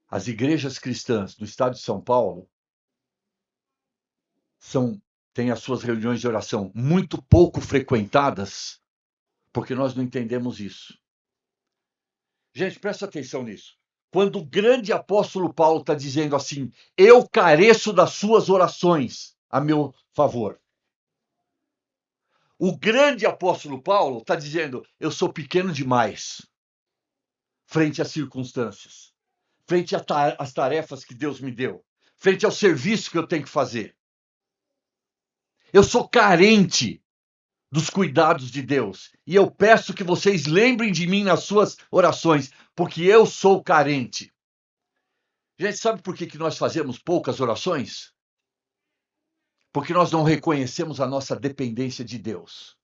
As igrejas cristãs do estado de São Paulo têm as suas reuniões de oração muito pouco frequentadas, porque nós não entendemos isso. Gente, presta atenção nisso. Quando o grande apóstolo Paulo está dizendo assim, eu careço das suas orações a meu favor. O grande apóstolo Paulo está dizendo, eu sou pequeno demais frente às circunstâncias, frente às tarefas que Deus me deu, frente ao serviço que eu tenho que fazer. Eu sou carente dos cuidados de Deus. E eu peço que vocês lembrem de mim nas suas orações, porque eu sou carente. Gente, sabe por que nós fazemos poucas orações? Porque nós não reconhecemos a nossa dependência de Deus.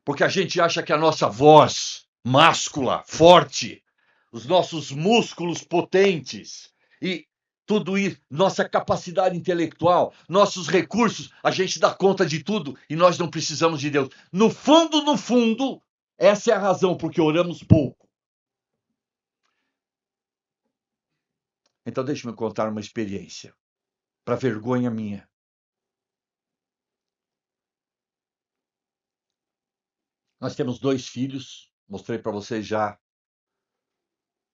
Porque a gente acha que a nossa voz máscula, forte, os nossos músculos potentes e tudo isso, nossa capacidade intelectual, nossos recursos, a gente dá conta de tudo e nós não precisamos de Deus. No fundo, essa é a razão porque oramos pouco. Então deixe-me contar uma experiência, para vergonha minha. Nós temos 2 filhos, mostrei para vocês já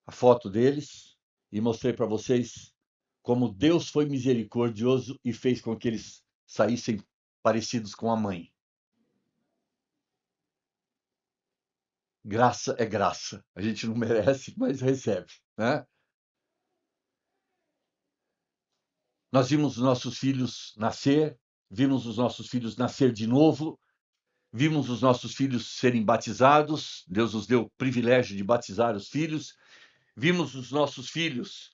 a foto deles e mostrei para vocês como Deus foi misericordioso e fez com que eles saíssem parecidos com a mãe. Graça é graça. A gente não merece, mas recebe, né? Nós vimos os nossos filhos nascer, vimos os nossos filhos nascer de novo, vimos os nossos filhos serem batizados, Deus nos deu o privilégio de batizar os filhos, vimos os nossos filhos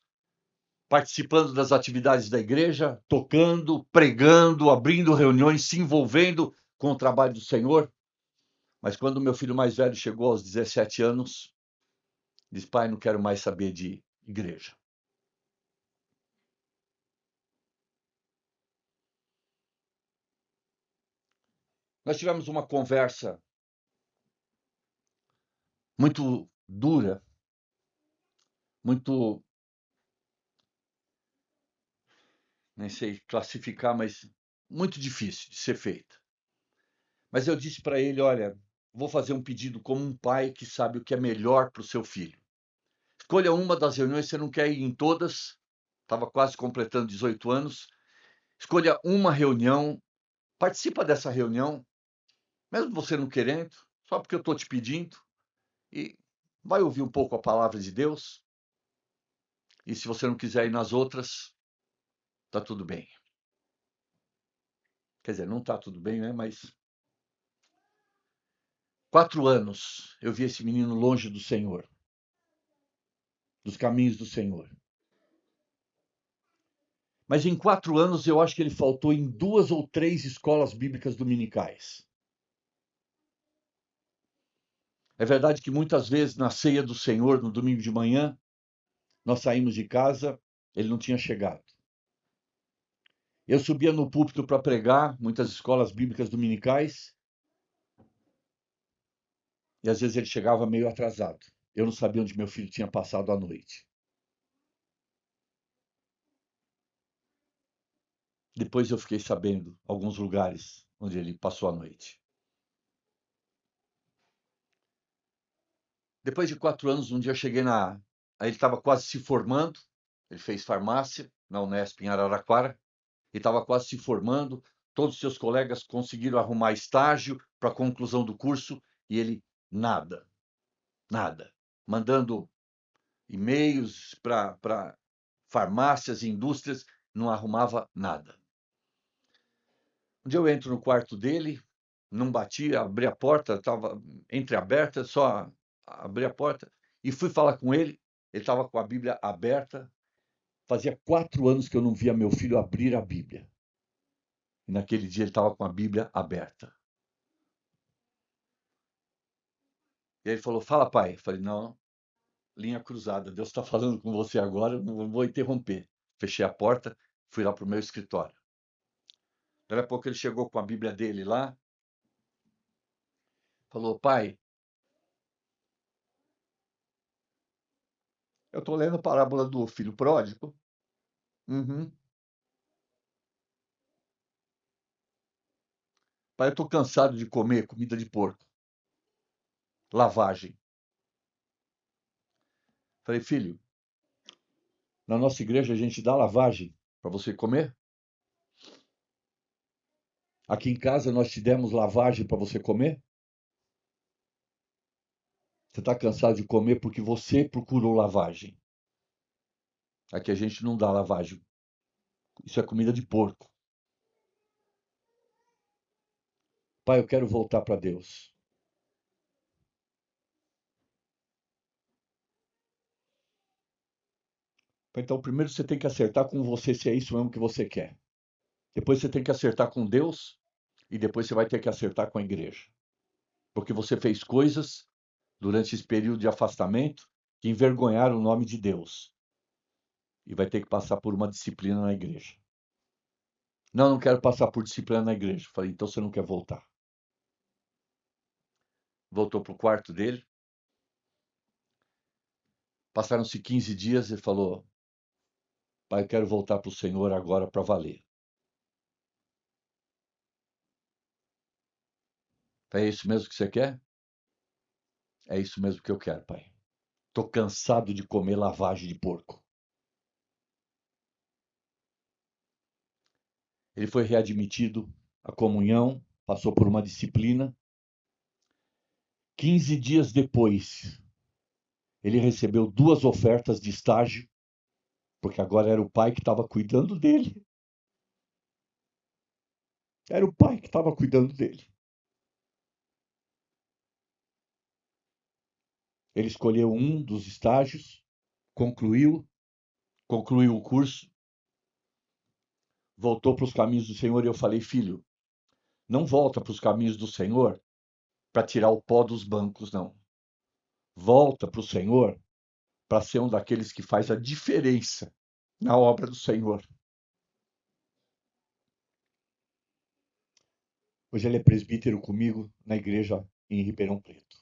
participando das atividades da igreja, tocando, pregando, abrindo reuniões, se envolvendo com o trabalho do Senhor. Mas quando meu filho mais velho chegou aos 17 anos, disse, pai, não quero mais saber de igreja. Nós tivemos uma conversa muito dura, muito, nem sei classificar, mas muito difícil de ser feita. Mas eu disse para ele, olha, vou fazer um pedido como um pai que sabe o que é melhor para o seu filho. Escolha uma das reuniões, você não quer ir em todas, estava quase completando 18 anos. Escolha uma reunião, participa dessa reunião, mesmo você não querendo, só porque eu estou te pedindo, e vai ouvir um pouco a palavra de Deus. E se você não quiser ir nas outras, tá tudo bem. Quer dizer, não tá tudo bem, né? Mas 4 anos eu vi esse menino longe do Senhor, dos caminhos do Senhor. Mas em 4 anos eu acho que ele faltou em 2 ou 3 escolas bíblicas dominicais. É verdade que muitas vezes na ceia do Senhor, no domingo de manhã, nós saímos de casa, ele não tinha chegado. Eu subia no púlpito para pregar, muitas escolas bíblicas dominicais, e às vezes ele chegava meio atrasado. Eu não sabia onde meu filho tinha passado a noite. Depois eu fiquei sabendo alguns lugares onde ele passou a noite. Depois de 4 anos, um dia eu cheguei na... Aí ele estava quase se formando, ele fez farmácia na Unesp em Araraquara, e estava quase se formando, todos os seus colegas conseguiram arrumar estágio para a conclusão do curso, e ele nada, mandando e-mails para farmácias e indústrias, não arrumava nada. Um dia eu entro no quarto dele, não bati, abri a porta, estava entreaberta, só abri a porta e fui falar com ele. Ele estava com a Bíblia aberta. Fazia 4 anos que eu não via meu filho abrir a Bíblia. E naquele dia ele estava com a Bíblia aberta. E aí ele falou, fala, pai. Eu falei, não, linha cruzada. Deus está falando com você agora, eu não vou interromper. Fechei a porta, fui lá para o meu escritório. Daí a pouco ele chegou com a Bíblia dele lá. Falou, pai, eu estou lendo a parábola do filho pródigo. Uhum. Pai, eu estou cansado de comer comida de porco. Lavagem. Falei, filho, na nossa igreja a gente dá lavagem para você comer? Aqui em casa nós te demos lavagem para você comer? Você está cansado de comer porque você procurou lavagem. Aqui a gente não dá lavagem. Isso é comida de porco. Pai, eu quero voltar para Deus. Então, primeiro você tem que acertar com você se é isso mesmo que você quer. Depois você tem que acertar com Deus e depois você vai ter que acertar com a igreja. Porque você fez coisas durante esse período de afastamento que envergonharam o nome de Deus. E vai ter que passar por uma disciplina na igreja. Não, não quero passar por disciplina na igreja. Falei, então você não quer voltar. Voltou para o quarto dele. Passaram-se 15 dias e falou, pai, eu quero voltar para o Senhor agora para valer. É isso mesmo que você quer? É isso mesmo que eu quero, pai. Estou cansado de comer lavagem de porco. Ele foi readmitido à comunhão, passou por uma disciplina. 15 dias depois, ele recebeu 2 ofertas de estágio, porque agora era o pai que estava cuidando dele. Era o pai que estava cuidando dele. Ele escolheu um dos estágios, concluiu o curso, voltou para os caminhos do Senhor e eu falei, filho, não volta para os caminhos do Senhor para tirar o pó dos bancos, não. Volta para o Senhor para ser um daqueles que faz a diferença na obra do Senhor. Hoje ele é presbítero comigo na igreja em Ribeirão Preto.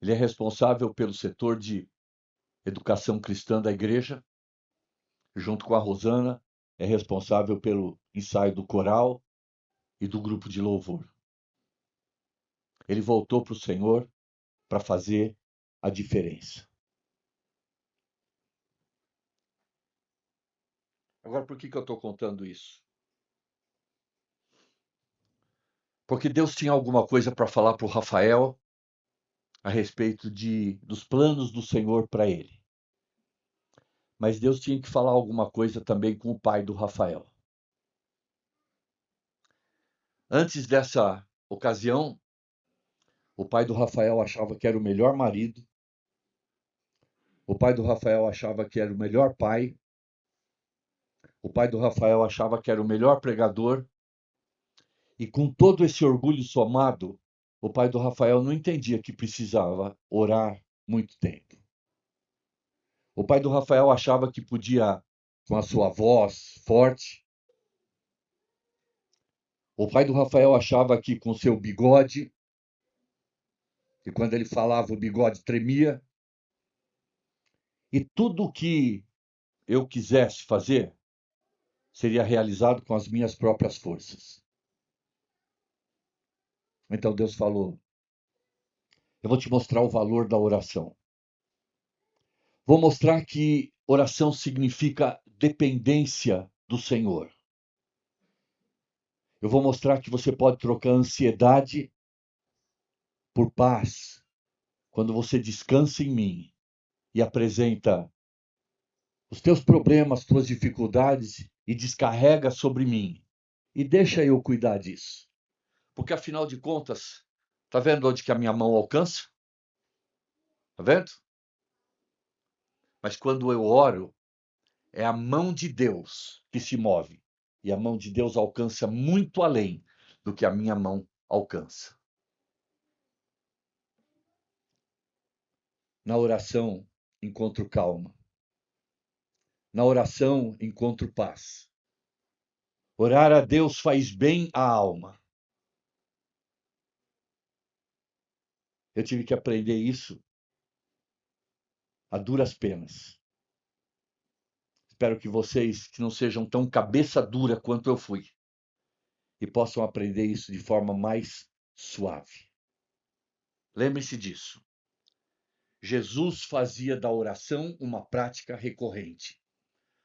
Ele é responsável pelo setor de educação cristã da igreja, junto com a Rosana, é responsável pelo ensaio do coral e do grupo de louvor. Ele voltou para o Senhor para fazer a diferença. Agora, por que eu estou contando isso? Porque Deus tinha alguma coisa para falar para o Rafael a respeito dos planos do Senhor para ele. Mas Deus tinha que falar alguma coisa também com o pai do Rafael. Antes dessa ocasião, O pai do Rafael achava que era o melhor marido. O pai do Rafael achava que era o melhor pai. O pai do Rafael achava que era o melhor pregador. E com todo esse orgulho somado, o pai do Rafael não entendia que precisava orar muito tempo. O pai do Rafael achava que podia, com a sua voz forte. O pai do Rafael achava que com seu bigode, e quando ele falava o bigode tremia. E tudo o que eu quisesse fazer seria realizado com as minhas próprias forças. Então Deus falou: eu vou te mostrar o valor da oração. Vou mostrar que oração significa dependência do Senhor. Eu vou mostrar que você pode trocar ansiedade por paz quando você descansa em mim e apresenta os teus problemas, tuas dificuldades e descarrega sobre mim. E deixa eu cuidar disso. Porque afinal de contas, tá vendo onde que a minha mão alcança? Tá vendo? Mas quando eu oro, é a mão de Deus que se move. E a mão de Deus alcança muito além do que a minha mão alcança. Na oração, encontro calma. Na oração, encontro paz. Orar a Deus faz bem à alma. Eu tive que aprender isso a duras penas. Espero que vocês que não sejam tão cabeça dura quanto eu fui e possam aprender isso de forma mais suave. Lembre-se disso. Jesus fazia da oração uma prática recorrente.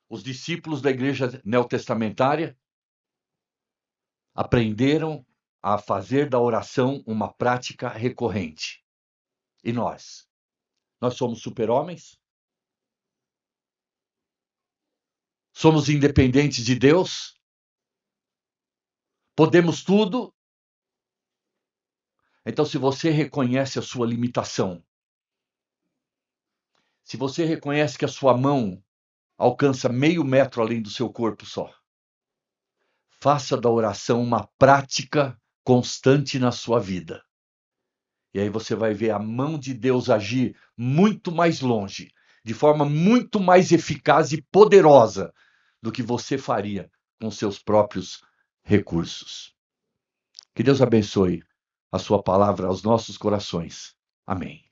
Os discípulos da igreja neotestamentária aprenderam a fazer da oração uma prática recorrente. E nós? Nós somos super-homens? Somos independentes de Deus? Podemos tudo? Então, se você reconhece a sua limitação, se você reconhece que a sua mão alcança meio metro além do seu corpo só, faça da oração uma prática constante na sua vida. E aí você vai ver a mão de Deus agir muito mais longe, de forma muito mais eficaz e poderosa do que você faria com seus próprios recursos. Que Deus abençoe a sua palavra aos nossos corações. Amém.